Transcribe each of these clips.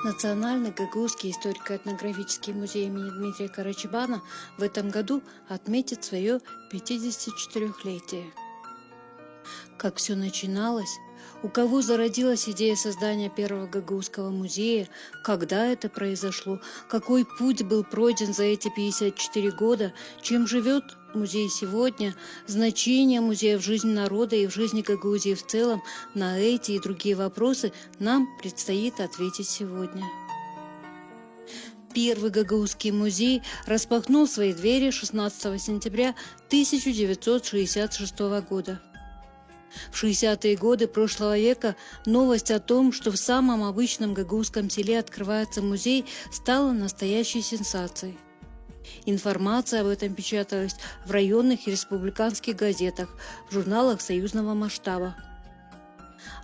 Национальный гагаузский историко-этнографический музей имени Дмитрия Карачабана в этом году отметит свое 54-летие. Как все начиналось, у кого зародилась идея создания первого гагаузского музея, когда это произошло, какой путь был пройден за эти 54 года, чем живет музей сегодня, значение музея в жизни народа и в жизни Гагаузии в целом, на эти и другие вопросы нам предстоит ответить сегодня. Первый гагаузский музей распахнул свои двери 16 сентября 1966 года. В 60-е годы прошлого века новость о том, что в самом обычном гагаузском селе открывается музей, стала настоящей сенсацией. Информация об этом печаталась в районных и республиканских газетах, в журналах союзного масштаба.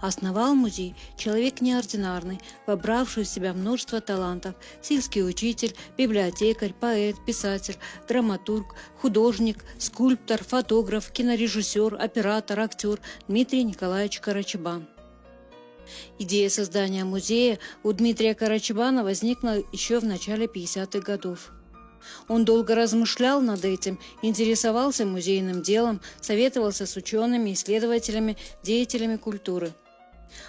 Основал музей человек неординарный, вобравший в себя множество талантов: сельский учитель, библиотекарь, поэт, писатель, драматург, художник, скульптор, фотограф, кинорежиссер, оператор, актер Дмитрий Николаевич Карачабан. Идея создания музея у Дмитрия Карачабана возникла еще в начале 50-х годов. Он долго размышлял над этим, интересовался музейным делом, советовался с учеными, исследователями, деятелями культуры.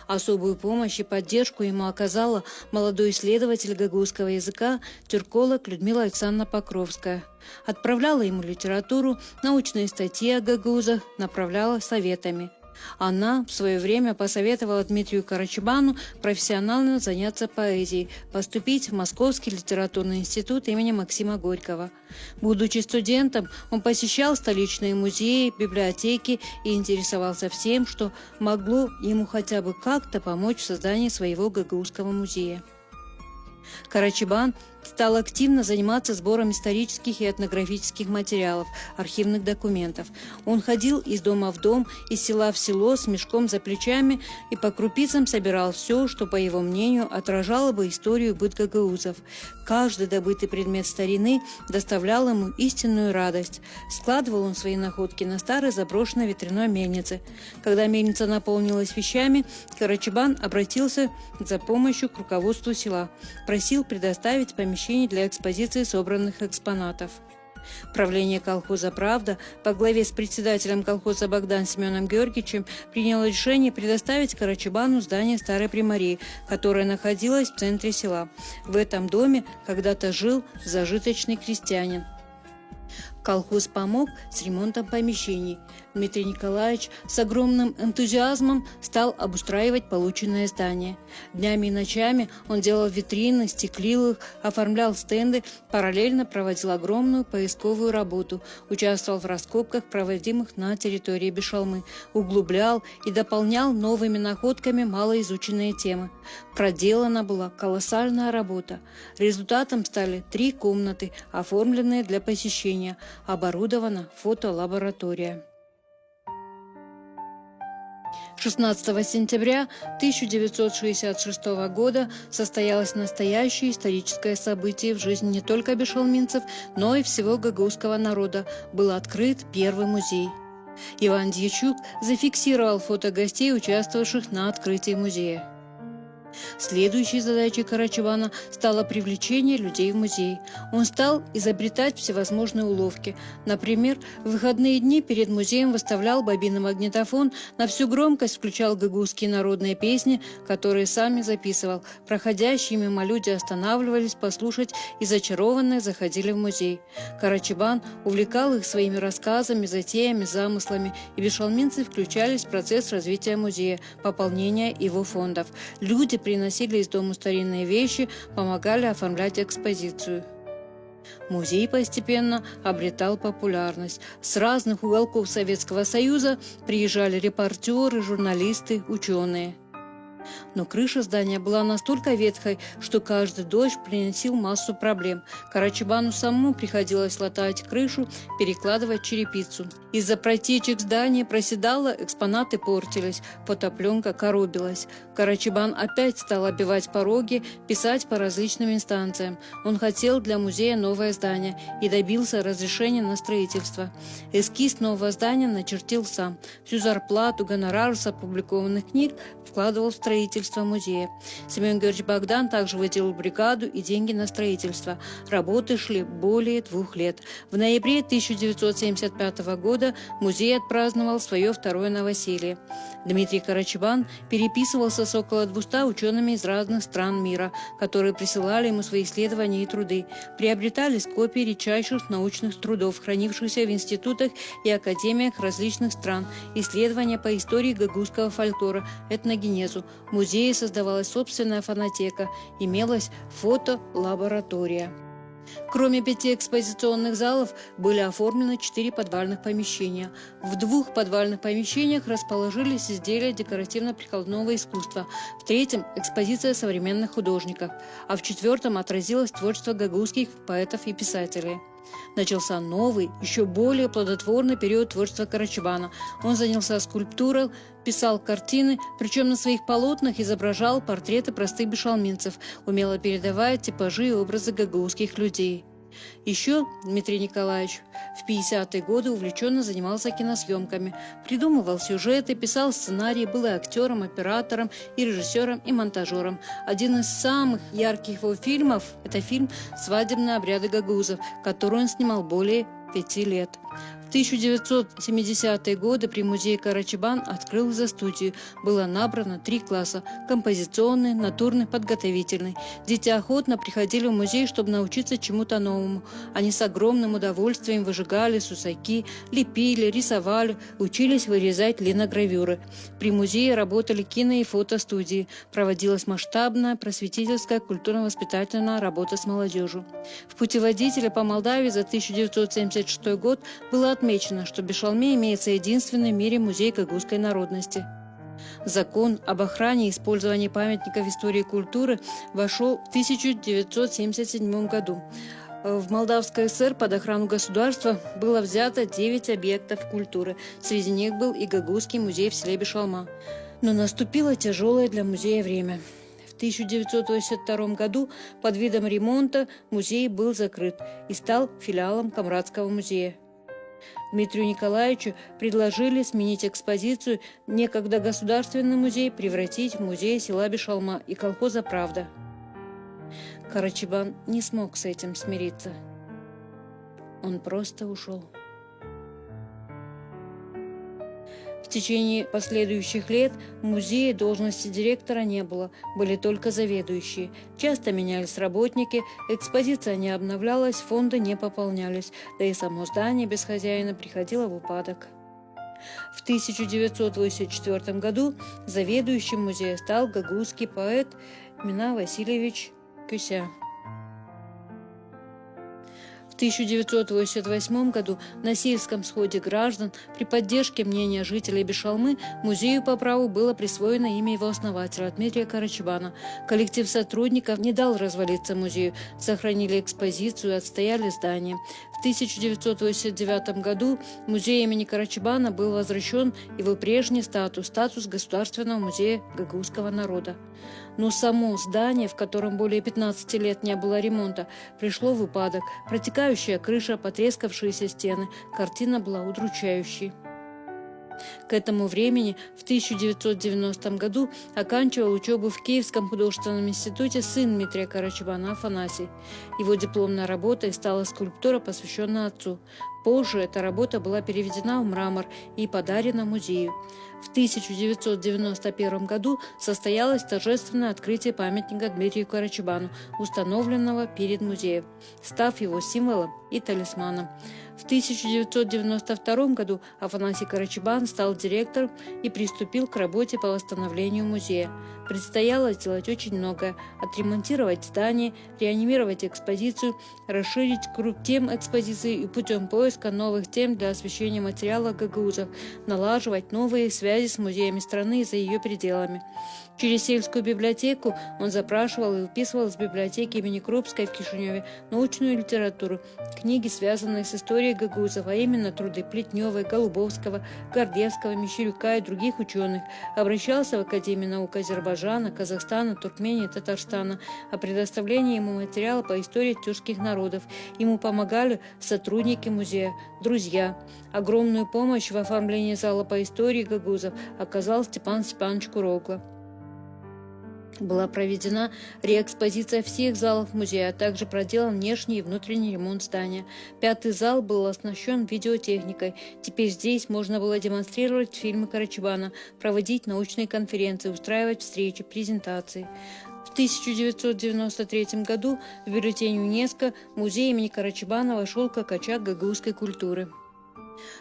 Особую помощь и поддержку ему оказала молодой исследователь гагаузского языка, тюрколог Людмила Александровна Покровская. Отправляла ему литературу, научные статьи о гагаузах, направляла советами. Она в свое время посоветовала Дмитрию Карачабану профессионально заняться поэзией, поступить в Московский литературный институт имени Максима Горького. Будучи студентом, он посещал столичные музеи, библиотеки и интересовался всем, что могло ему хотя бы как-то помочь в создании своего гагаузского музея. Карачабан стал активно заниматься сбором исторических и этнографических материалов, архивных документов. Он ходил из дома в дом, из села в село с мешком за плечами и по крупицам собирал все, что, по его мнению, отражало бы историю и быт гагаузов. Каждый добытый предмет старины доставлял ему истинную радость. Складывал он свои находки на старой заброшенной ветряной мельнице. Когда мельница наполнилась вещами, Карачабан обратился за помощью к руководству села. Просил предоставить помещение для экспозиции собранных экспонатов. Правление колхоза «Правда» по главе с председателем колхоза Богдан Семеном Георгиевичем приняло решение предоставить Карачабану здание старой примарии, которое находилось в центре села. В этом доме когда-то жил зажиточный крестьянин. Колхоз помог с ремонтом помещений. Дмитрий Николаевич с огромным энтузиазмом стал обустраивать полученное здание. Днями и ночами он делал витрины, стеклил их, оформлял стенды, параллельно проводил огромную поисковую работу, участвовал в раскопках, проводимых на территории Бешалмы, углублял и дополнял новыми находками малоизученные темы. Проделана была колоссальная работа. Результатом стали 3 комнаты, оформленные для посещения. Оборудована фотолаборатория. 16 сентября 1966 года состоялось настоящее историческое событие в жизни не только бешалминцев, но и всего гагаузского народа. Был открыт первый музей. Иван Дьячук зафиксировал фото гостей, участвовавших на открытии музея. Следующей задачей Карачабана стало привлечение людей в музей. Он стал изобретать всевозможные уловки. Например, в выходные дни перед музеем выставлял бобинный магнитофон, на всю громкость включал гагаузские народные песни, которые сами записывал. Проходящие мимо люди останавливались послушать и зачарованные заходили в музей. Карачабан увлекал их своими рассказами, затеями, замыслами, и бешалминцы включались в процесс развития музея, пополнения его фондов. Люди приносили из дома старинные вещи, помогали оформлять экспозицию. Музей постепенно обретал популярность. С разных уголков Советского Союза приезжали репортеры, журналисты, ученые. Но крыша здания была настолько ветхой, что каждый дождь приносил массу проблем. Карачабану самому приходилось латать крышу, перекладывать черепицу. Из-за протечек здания проседало, экспонаты портились, фотопленка коробилась. Карачабан опять стал оббивать пороги, писать по различным инстанциям. Он хотел для музея новое здание и добился разрешения на строительство. Эскиз нового здания начертил сам. Всю зарплату, гонорар с опубликованных книг вкладывал в строительство. строительства музея. Семен Георгиевич Богдан также выделил бригаду и деньги на строительство. Работы шли более 2 лет. В ноябре 1975 года музей отпраздновал свое 2-е новоселье. Дмитрий Карачибан переписывался с около 200 учеными из разных стран мира, которые присылали ему свои исследования и труды. Приобретались копии редчайших научных трудов, хранившихся в институтах и академиях различных стран, исследования по истории гагузского фольклора, этногенезу. В музее создавалась собственная фонотека, имелась фотолаборатория. Кроме 5 экспозиционных залов были оформлены 4 подвальных помещения. В 2 подвальных помещениях расположились изделия декоративно-прикладного искусства, в 3-м – экспозиция современных художников, а в 4-м отразилось творчество гагузских поэтов и писателей. Начался новый, еще более плодотворный период творчества Карачибана. Он занялся скульптурой, писал картины, причем на своих полотнах изображал портреты простых бешалминцев, умело передавая типажи и образы гагузских людей. Еще Дмитрий Николаевич в 50-е годы увлеченно занимался киносъемками, придумывал сюжеты, писал сценарии, был и актером, оператором, и режиссером, и монтажером. Один из самых ярких его фильмов – это фильм «Свадебные обряды гагузов», который он снимал более 5 лет. В 1970-е годы при музее Карачибан открыл студию. Было набрано 3 класса – композиционный, натурный, подготовительный. Дети охотно приходили в музей, чтобы научиться чему-то новому. Они с огромным удовольствием выжигали сусаки, лепили, рисовали, учились вырезать линогравюры. При музее работали кино- и фотостудии. Проводилась масштабная просветительская культурно-воспитательная работа с молодежью. В путеводителе по Молдавии за 1976 год было отмечено, что в Бешалме имеется единственный в мире музей гагузской народности. Закон об охране и использовании памятников истории и культуры вошел в 1977 году. В Молдавской ССР под охрану государства было взято 9 объектов культуры. Среди них был и Гагузский музей в селе Бешалма. Но наступило тяжелое для музея время. В 1982 году под видом ремонта музей был закрыт и стал филиалом Камрадского музея. Дмитрию Николаевичу предложили сменить экспозицию, некогда государственный музей превратить в музей села Бешалма и колхоза «Правда». Карачибан не смог с этим смириться. Он просто ушел. В течение последующих лет в музее должности директора не было, были только заведующие. Часто менялись работники, экспозиция не обновлялась, фонды не пополнялись, да и само здание без хозяина приходило в упадок. В 1984 году заведующим музея стал гагузский поэт Мина Васильевич Кюся. В 1988 году на сельском сходе граждан при поддержке мнения жителей Бешалмы музею по праву было присвоено имя его основателя Дмитрия Карачибана. Коллектив сотрудников не дал развалиться музею, сохранили экспозицию, отстояли здание. В 1989 году музей имени Карачибана был возвращен его прежний статус Государственного музея гагузского народа. Но само здание, в котором более 15 лет не было ремонта, пришло в упадок. Протекающая крыша, потрескавшиеся стены. Картина была удручающей. К этому времени, в 1990 году, оканчивал учебу в Киевском художественном институте сын Дмитрия Карачибана Афанасий. Его дипломной работой стала скульптура, посвященная отцу. Позже эта работа была переведена в мрамор и подарена музею. В 1991 году состоялось торжественное открытие памятника Дмитрию Карачибану, установленного перед музеем, став его символом и талисманом. В 1992 году Афанасий Карачибан стал директором и приступил к работе по восстановлению музея. Предстояло сделать очень многое – отремонтировать здание, реанимировать экспозицию, расширить круг тем экспозиции и путем поиска новых тем для освещения материала гагаузов, налаживать новые связи с музеями страны и за ее пределами. Через сельскую библиотеку он запрашивал и выписывал из библиотеки имени Крупской в Кишиневе научную литературу, книги, связанные с историей гагаузов, а именно труды Плетневой, Голубовского, Гордевского, Мещерюка и других ученых. Обращался в Академию наук Азербайджана, Казахстана, Туркмении, Татарстана о предоставлении ему материала по истории тюркских народов. Ему помогали сотрудники музея, друзья. Огромную помощь в оформлении зала по истории гагаузов оказал Степан Степанович Курогло. Была проведена реэкспозиция всех залов музея, а также проделан внешний и внутренний ремонт здания. 5-й зал был оснащен видеотехникой. Теперь здесь можно было демонстрировать фильмы Карачабана, проводить научные конференции, устраивать встречи, презентации. В 1993 году в бюллетень ЮНЕСКО музей имени Карачабана вошел как очаг гагаузской культуры.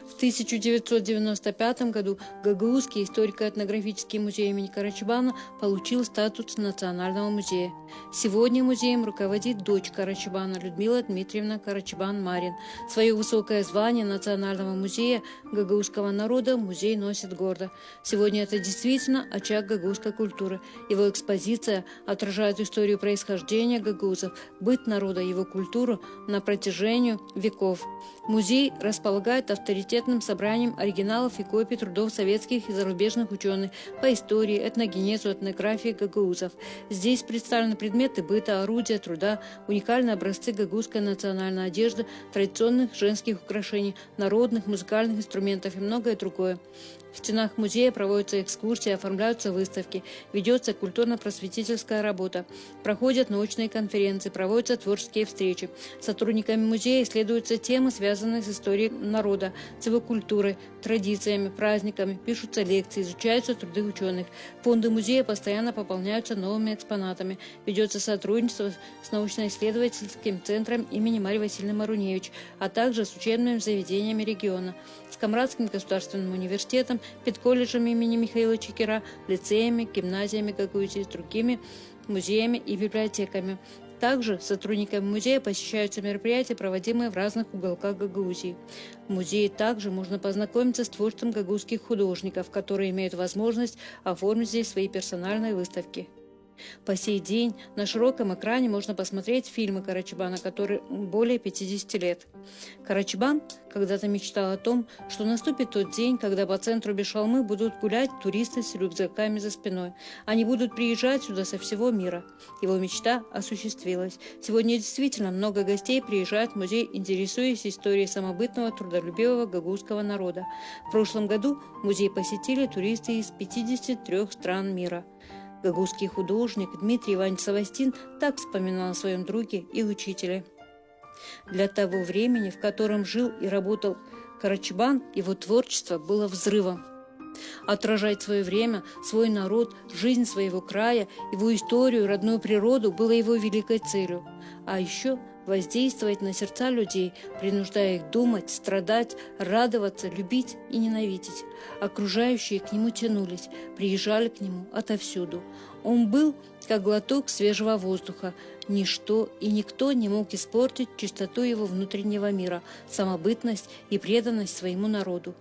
В 1995 году Гагаузский историко-этнографический музей имени Карачабана получил статус национального музея. Сегодня музеем руководит дочь Карачабана Людмила Дмитриевна Карачабан-Марин. Свое высокое звание национального музея гагаузского народа музей носит гордо. Сегодня это действительно очаг гагаузской культуры. Его экспозиция отражает историю происхождения гагаузов, быт народа, его культуру на протяжении веков. Музей располагает авторитетным собранием оригиналов и копий трудов советских и зарубежных ученых по истории, этногенезу, этнографии гагаузов. Здесь представлены предметы быта, орудия труда, уникальные образцы гагаузской национальной одежды, традиционных женских украшений, народных музыкальных инструментов и многое другое. В стенах музея проводятся экскурсии, оформляются выставки, ведется культурно-просветительская работа, проходят научные конференции, проводятся творческие встречи. Сотрудниками музея исследуются темы, связанные с историей народа, с его культурой, традициями, праздниками, пишутся лекции, изучаются труды ученых. Фонды музея постоянно пополняются новыми экспонатами, ведется сотрудничество с научно-исследовательским центром имени Марии Васильевны Маруневич, а также с учебными заведениями региона, с Камрадским государственным университетом, педколледжем имени Михаила Чекера, лицеями, гимназиями Гагаузии, с другими музеями и библиотеками. Также сотрудниками музея посещаются мероприятия, проводимые в разных уголках Гагаузии. В музее также можно познакомиться с творчеством гагаузских художников, которые имеют возможность оформить здесь свои персональные выставки. По сей день на широком экране можно посмотреть фильмы Карачабана, которые более 50 лет. Карачабан когда-то мечтал о том, что наступит тот день, когда по центру Бешалмы будут гулять туристы с рюкзаками за спиной. Они будут приезжать сюда со всего мира. Его мечта осуществилась. Сегодня действительно много гостей приезжают в музей, интересуясь историей самобытного, трудолюбивого гагаузского народа. В прошлом году музей посетили туристы из 53 стран мира. Гагаузский художник Дмитрий Иванович Савастин так вспоминал о своем друге и учителе. Для того времени, в котором жил и работал Карачабан, его творчество было взрывом. Отражать свое время, свой народ, жизнь своего края, его историю, родную природу было его великой целью. А еще воздействовать на сердца людей, принуждая их думать, страдать, радоваться, любить и ненавидеть. Окружающие к нему тянулись, приезжали к нему отовсюду. Он был, как глоток свежего воздуха. Ничто и никто не мог испортить чистоту его внутреннего мира, самобытность и преданность своему народу.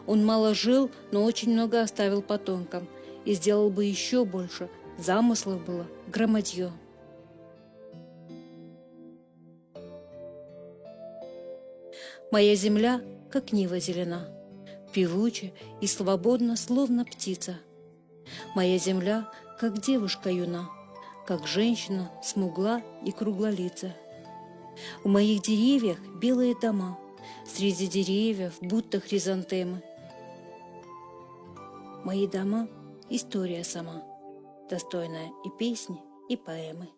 Он мало жил, но очень много оставил потомкам. И сделал бы еще больше. Замыслов было громадье. Моя земля, как нива зелена, певуча и свободна, словно птица. Моя земля, как девушка юна, как женщина смугла и круглолица. У моих деревьях белые дома, среди деревьев будто хризантемы. Мои дома — история сама, достойная и песни, и поэмы.